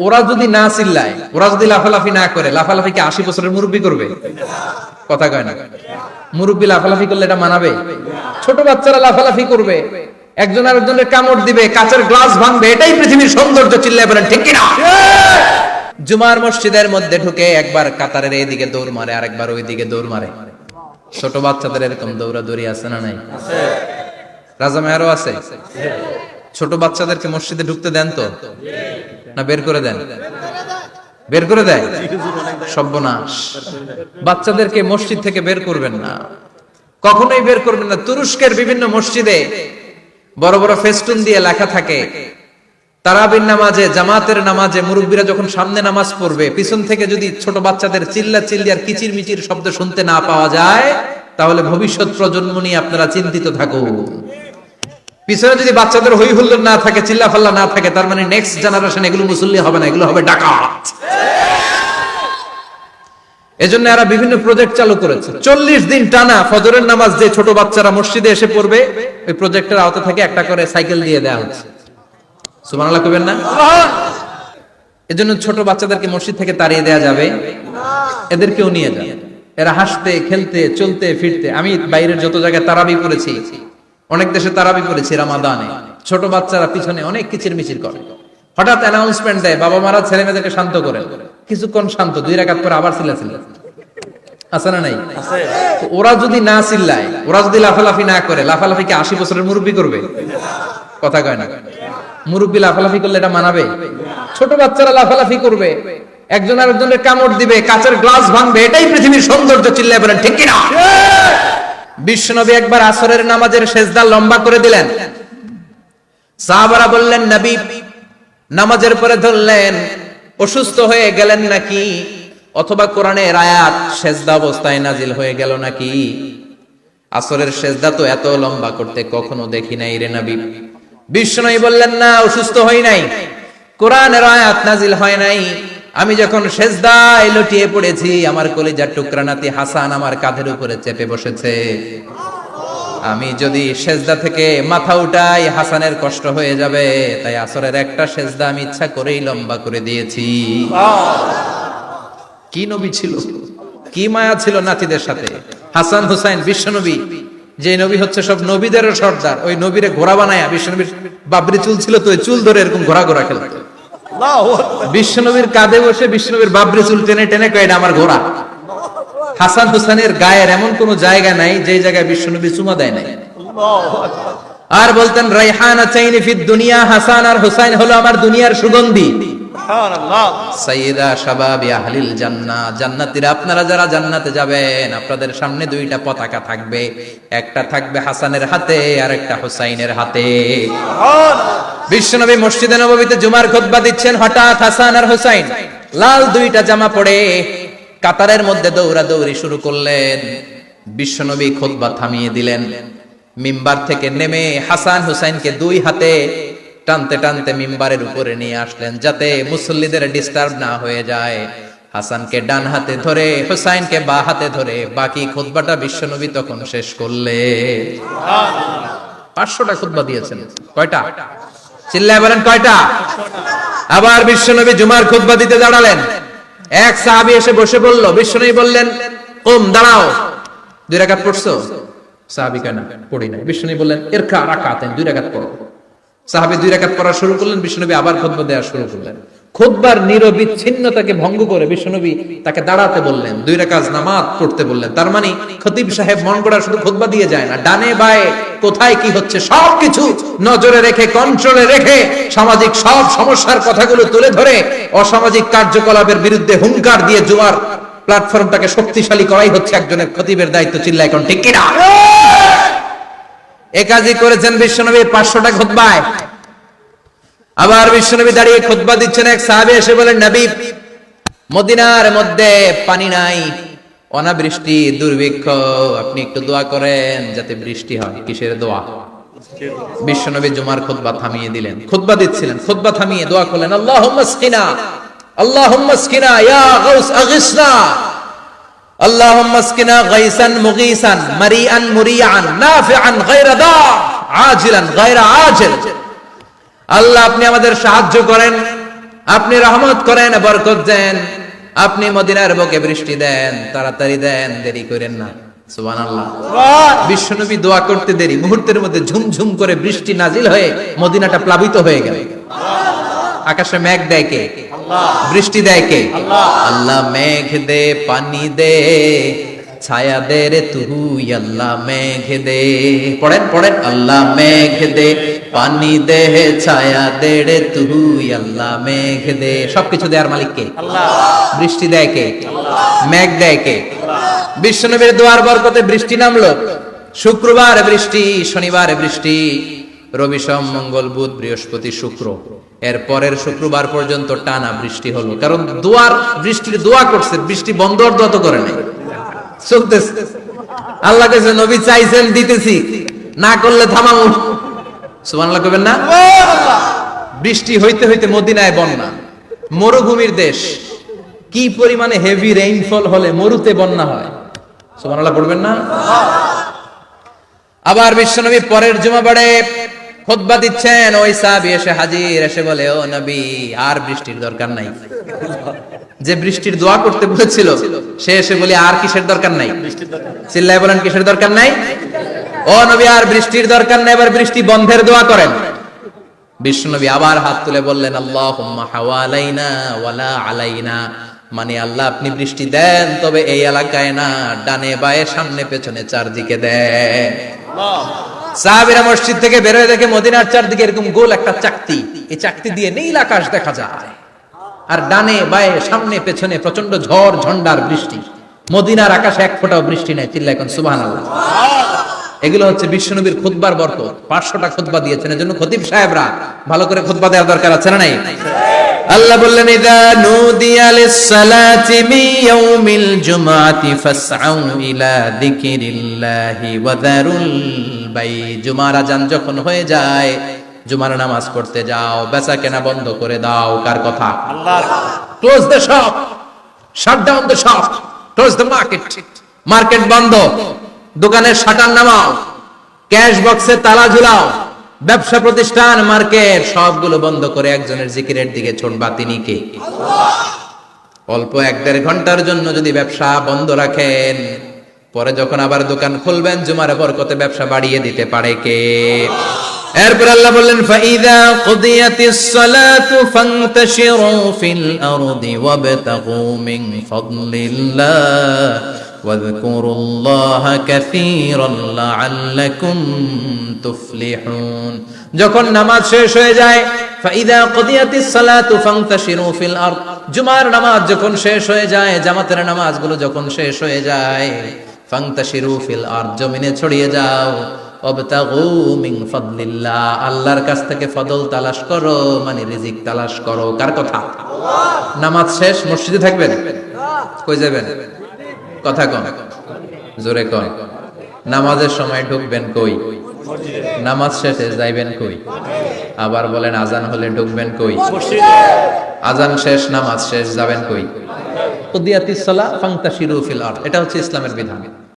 ওরা যদি না চিল্লায়, ওরা যদি লাফালাফি না করে, লাফালাফি কি 80 বছরের মুরব্বী করবে? কথা কয় না। মুরব্বী লাফালাফি করলে এটা মানাবে? ছোট বাচ্চারা লাফালাফি করবে, একজন আরেকজনের কামড় দিবে, কাঁচের গ্লাস ভাঙবে, এটাই পৃথিবীর সৌন্দর্য। চিল্লায় বলেন ঠিক কিনা? জুমার মসজিদের মধ্যে ঢুকে একবার কাতারের এইদিকে দৌড় মারে, আরেকবার ওইদিকে দৌড় মারে। ছোট বাচ্চাদের এরকম দৌড়াদৌড়ি আছে না নাই? রাজা মেয়ারও আছে। ছোট বাচ্চাদেরকে মসজিদে ঢুকতে দেন তো না বের করে দেন? বের করে দেয়। সর্বনাশ। বাচ্চাদেরকে মসজিদ থেকে বের করবেন না, কখনোই বের করবেন না। তুরস্কের বিভিন্ন মসজিদে বড় বড় ফেস্টুন দিয়ে লেখা থাকে, তারাবির নামাজে, জামাতের নামাজে মুরব্বীরা যখন সামনে নামাজ পড়বে, পিছন থেকে যদি ছোট বাচ্চাদের চিল্লা চিল্লি আর কিচির মিচির শব্দ শুনতে না পাওয়া যায়, তাহলে ভবিষ্যৎ প্রজন্ম নিয়ে আপনারা চিন্তিত থাকুন। পিছনে যদি বাচ্চাদের হই হুল্লোড় না থাকে, চিল্লা ফাল্লা না থাকে, তার মানে নেক্সট জেনারেশন এগুলো মুসল্লি হবে না, এগুলো হবে ডাকাত। এজন্য এরা বিভিন্ন প্রজেক্ট চালু করেছে। 40 দিন টানা ফজরের নামাজ যে ছোট বাচ্চারা মসজিদে এসে পড়বে, ওই প্রজেক্টের আওতা থেকে একটা করে সাইকেল দিয়ে দেওয়া হচ্ছে। সুবহানাল্লাহ কইবেন না? এজন্য ছোট বাচ্চাদেরকে মসজিদ থেকে তাড়িয়ে দেওয়া যাবে না, এদেরকেও নিয়ে যাবে। এরা হাসতে খেলতে চলতে ফিরতে। আমি বাইরের যত জায়গায় তারাবি করেছি, অনেক দেশে তারাবি করেছি রামাদানে, ছোট বাচ্চারা পিছনে অনেক কিচির মিচির করে। হঠাৎ অ্যানাউন্সমেন্ট দেয়, বাবা মারা ছেলে মেয়েদেরকে শান্ত করে। কিছুক্ষণ শান্ত, 2 রাকাত পরে আবার চিল্লাচিল্লি। আছে না নাই? ওরা যদি না চিল্লায়, ওরা যদি লাফালাফি না করে, লাফালাফি কি 80 বছরের মুরব্বী করবে? কথা কয় না। মুরব্বী লাফালাফি করলে এটা মানাবে? ছোট বাচ্চারা লাফালাফি করবে, একজন আরেকজনের কামড় দিবে, কাঁচের গ্লাস ভাঙবে, এটাই পৃথিবীর সৌন্দর্য। চিল্লায় বলেন ঠিক কিনা? বিশ্বনবী একবার আসরের নামাজের সেজদা লম্বা করে দিলেন। সাহাবারা বললেন, নবী নামাজের পরে ধরলেন, অসুস্থ হয়ে গেলেন নাকি? অথবা কোরআনের আয়াত সেজদা অবস্থায় নাজিল হয়ে গেল নাকি? আসরের সেজদা তো এত লম্বা করতে কখনো দেখি নাই রে নবী। বিশ্বনবী বললেন, না, অসুস্থ হই নাই, কোরআনের আয়াত নাজিল হয় নাই। আমি যখন সেজদায় লুটিয়ে পড়েছি, আমার কলিজার টুকরা নাতি হাসান আমার কাঁধের উপরে চেপে বসেছে। আমি যদি সেজদা থেকে মাথা উঠাই, হাসানের কষ্ট হয়ে যাবে, তাই আসরের একটা সেজদা আমি ইচ্ছা করেই লম্বা করে দিয়েছি। কি নবী ছিল, কি মায়া ছিল নাতিদের সাথে। হাসান হুসাইন, বিশ্বনবী যে নবী হচ্ছে সব নবীদেরও সর্দার, ওই নবীরে ঘোড়া বানায়া, বিশ্বনবীর বাবরি চুল ছিল তো, ওই চুল ধরে এরকম ঘোড়া ঘোড়া খেলত। বিশ্বনবীর কাঁধে বসে বিশ্বনবীর বাবরি চুল টেনে টেনে কয়, এটা আমার ঘোড়া। হাসান হুসাইনের গায়ের এমন কোন জায়গা নাই যে জায়গায় বিশ্বনবী চুমা দেয় নাই। আর বলতেন, রাইহানা চাইনি ফিদ দুনিয়া, হাসান আর হুসাইন হলো আমার দুনিয়ার সুগন্ধি। সুবহানাল্লাহ। সাইয়্যিদা শাবাবি আহলিল জান্নাহ, জান্নাতীরা আপনারা যারা জান্নাতে যাবেন, আপনাদের সামনে 2টা পতাকা থাকবে, একটা থাকবে হাসানের হাতে আর একটা হুসাইনের হাতে। সুবহানাল্লাহ। বিশ্বনবী মসজিদে নববীতে জুমার খুতবা দিচ্ছেন, হঠাৎ হাসান আর হুসাইন লাল 2টা জামা পরে কাতারের মধ্যে দৌড়াদৌড়ি শুরু করলেন। বিশ্বনবী খুতবা থামিয়ে দিলেন, মিম্বার থেকে নেমে হাসান হুসাইনকে 2 হাতে টানতে টানতে মিম্বারের উপরে নিয়ে আসলেন, যাতে মুসল্লিদের ডিস্টার্ব না হয়ে যায়। হাসানকে ডান হাতে ধরে, হুসাইনকে বাঁ হাতে ধরে বাকি খুতবাটা বিশ্বনবী তখন শেষ করলেন। 500টা খুতবা দিয়েছেন। কয়টা? চিল্লায় বলেন কয়টা? আবার বিশ্বনবী জুমার খুতবা দিতে দাঁড়ালেন। এক সাহাবী এসে বসে বলল, বিশ্বনবী বললেন, কুম, দাঁড়াও। 2 রাকাত পড়ছো? সাহাবী কয়, না, পড়ি নাই। বিশ্বনবী বললেন, ইরকা রাকাতান, 2 রাকাত পড়ো। সাহাবী 2 রাকাত পড়া শুরু করলেন, বিশ্বনবী আবার খুতবা দেওয়া শুরু করলেন। খুতবার নিরবিচ্ছিন্নতাকে ভঙ্গ করে বিশ্বনবী তাকে দাঁড়াতে বললেন, 2 রাকাত নামাজ পড়তে বললেন। তার মানে খতিব সাহেব মন গড়া শুধু খুতবা দিয়ে যায় না, ডানে বায়ে কোথায় কি হচ্ছে সবকিছু নজরে রেখে, কন্ট্রোলে রেখে, সামাজিক সব সমস্যার কথাগুলো তুলে ধরে অসামাজিক কার্যকলাপের বিরুদ্ধে হুঙ্কার দিয়ে জুমার প্ল্যাটফর্মটাকে শক্তিশালী করাই হচ্ছে একজনের খতিবের দায়িত্ব। চিল্লায় এখন ঠিক কিনা? এই কাজই করেছেন বিশ্বনবী 500টা খুতবায়। আবার বিশ্বনবী দাঁড়িয়ে খুতবা দিচ্ছেন, এক সাহাবী এসে বলেন, নবী, মদিনার মধ্যে পানি নাই, অনাবৃষ্টি, দুর্ভিক্ষ, আপনি একটু দোয়া করেন যাতে বৃষ্টি হয়। কিসের দোয়া? বিশ্বনবী জুমার খুতবা থামিয়ে দিলেন, খুতবা দিচ্ছিলেন, খুতবা থামিয়ে দোয়া করলেন, আল্লাহুম্মা সকিনা, আল্লাহুম্মা সকিনা ইয়া গাউস আগিসনা, আল্লাহুম্মা সকিনা গাইসান মুগীসান মারিআন মুরিআন নাফিআন গায়রা দা আজিলান গায়রা আজিল। আল্লাহ, আপনি আমাদের সাহায্য করেন, আপনি রহমত করেন, বরকত দেন, আপনি মদিনার বুকে বৃষ্টি দেন, তাড়াতাড়ি দেন, দেরি করেন না। সুবহানাল্লাহ। বিশ্বনবী দোয়া করতে দেরি, মুহূর্তের মধ্যে ঝুমঝুম করে বৃষ্টি নাজিল হয়ে মদিনাটা প্লাবিত হয়ে গেল। আকাশে মেঘ দেয় কে? বৃষ্টি দেয় কে? আল্লাহ মেঘ দে, পানি দে, ছায়া দে রে তুই আল্লাহ মেঘ দে। পড়েন পড়েন, আল্লাহ মেঘ দে, পানি দে, ছায়া দে রে তুই আল্লাহ মেঘ দে। সবকিছু দেয়ার মালিক কে? আল্লাহ। বৃষ্টি দেয় কে? আল্লাহ। মেঘ দেয় কে? বিশ্বনবীর দোয়ার বরকতে বৃষ্টি নামলো। শুক্রবার বৃষ্টি, শনিবার বৃষ্টি, রবি সোম মঙ্গল বুধ বৃহস্পতি শুক্র, এর পরের শুক্রবার পর্যন্ত টানা বৃষ্টি হলো। কারণ বৃষ্টির দোয়া করছে, বৃষ্টি বন্ধ তো করে নাই, চলতেছে। আল্লাহ কাছে নবী চাইছেন, দিতেছি, না করলে থামাবো। সুবহানাল্লাহ কইবেন না? বৃষ্টি হইতে হইতে মদিনায় বন্যা। মরুভূমির দেশ, কি পরিমাণে হেভি রেইনফল হলে মরুতে বন্যা হয়। সুবহানাল্লাহ পড়বেন না? আবার বিশ্বনবী পরের জুমাবারে খুতবা দিচ্ছেন, ওই সাহাবী এসে হাজির, এসে বলে, ও নবী, আর বৃষ্টির দরকার নাই। যে বৃষ্টির দোয়া করতে বলেছিল সে এসে বলে, আর কিসের দরকার নাই? চিল্লায় বলেন, কিসের দরকার নাই? ও নবী, আর বৃষ্টির দরকার নাই, এবার বৃষ্টি বন্ধের দোয়া করেন। বিশ্বনবী আবার হাত তুলে বললেন, আল্লাহুম্মা হাওয়ালাইনা ওয়ালা আলাইনা, মানে আল্লাহ আপনি বৃষ্টি দেন, তবে এই এলাকায় না, ডানে বায়ে সামনে পেছনে চারদিকে দেন। সাহাবীরা মসজিদ থেকে বের হয়ে দেখে মদিনার চারদিকে এরকম গোল একটা চাকতি, এই চাকতি দিয়ে নীল আকাশ দেখা যায়, আর ডানে বায়ে সামনে পেছনে প্রচন্ড ঝড় ঝন্ডার বৃষ্টি। মদিনার আকাশে এক ফোঁটাও বৃষ্টি নাই। চিল্লায় এখন সুবহানাল্লাহ। এগুলো হচ্ছে বিশ্বনবীর খুতবার বরকত। 500টা খুতবা দিয়েছেন, এজন্য খতিব সাহেবরা ভালো করে খুতবা দেওয়ার দরকার আছে না নাই? আল্লাহ বললেন, ইযা নুদিয়া লিস-সালাতি মিন ইয়াউমিল জুমআতি ফাসআউ ইলা যিকিরিল্লাহি ওয়া যারুল বাই। জুমার আযান যখন হয়ে যায়, জুমার নামাজ পড়তে যাও, বেচা কেনা বন্ধ করে দাও। কার কথা? আল্লাহর। Close the shop, shut down the shop, close the market. Market বন্ধ, দোকানের শাটার নামাও, ক্যাশ বক্সে তালা ঝুলাও, ব্যবসা প্রতিষ্ঠান, মার্কেট সবগুলো বন্ধ করে একজনের জিকিরের দিকে ছোটবা। তিনি কে? অল্প 1-1.5 ঘন্টার জন্য যদি ব্যবসা বন্ধ রাখেন, পরে যখন আবার দোকান খুলবেন, জুমার বরকতে ব্যবসা বাড়িয়ে দিতে পারে কে? এরপর আল্লাহ বললেন, ফাইদা কুদিয়াতিস সালাতু ফান্তাশিরু ফিল আরদি ওয়াবতাগু মিন ফাদলিল্লাহ ওয়াযকুরুল্লাহা কাসীরান লাআল্লাকুম তুফলিহুন। যখন নামাজ শেষ হয়ে যায়, ফাইদা কুদিয়াতিস সালাতু ফান্তাশিরু ফিল আরদ, জুমার নামাজ যখন শেষ হয়ে যায়, জামাতের নামাজগুলো যখন শেষ হয়ে যায়, ফান্তাশিরু ফিল আরদ, জমিনে ছড়িয়ে যাও, ওয়াবতাগু মিন ফাদলিল্লাহ, আল্লাহর কাছ থেকে ফদল তালাশ করো, মানে রিজিক তালাশ করো। কার কথা? আল্লাহ। নামাজ শেষ মসজিদে থাকবেন? কই যাবেন? কথা কন, জোরে কন। নামাজের সময় ঢুকবেন কই? নামাজ শেষে যাইবেন কই? আবার বলেন, আজান হলে ঢুকবেন কই? আজান শেষ, নামাজ শেষ, যাবেন কই? কুদিয়াতিস সালাহ ফান্তাশিরু ফিল আরদ। এটা হচ্ছে ইসলামের বিধান।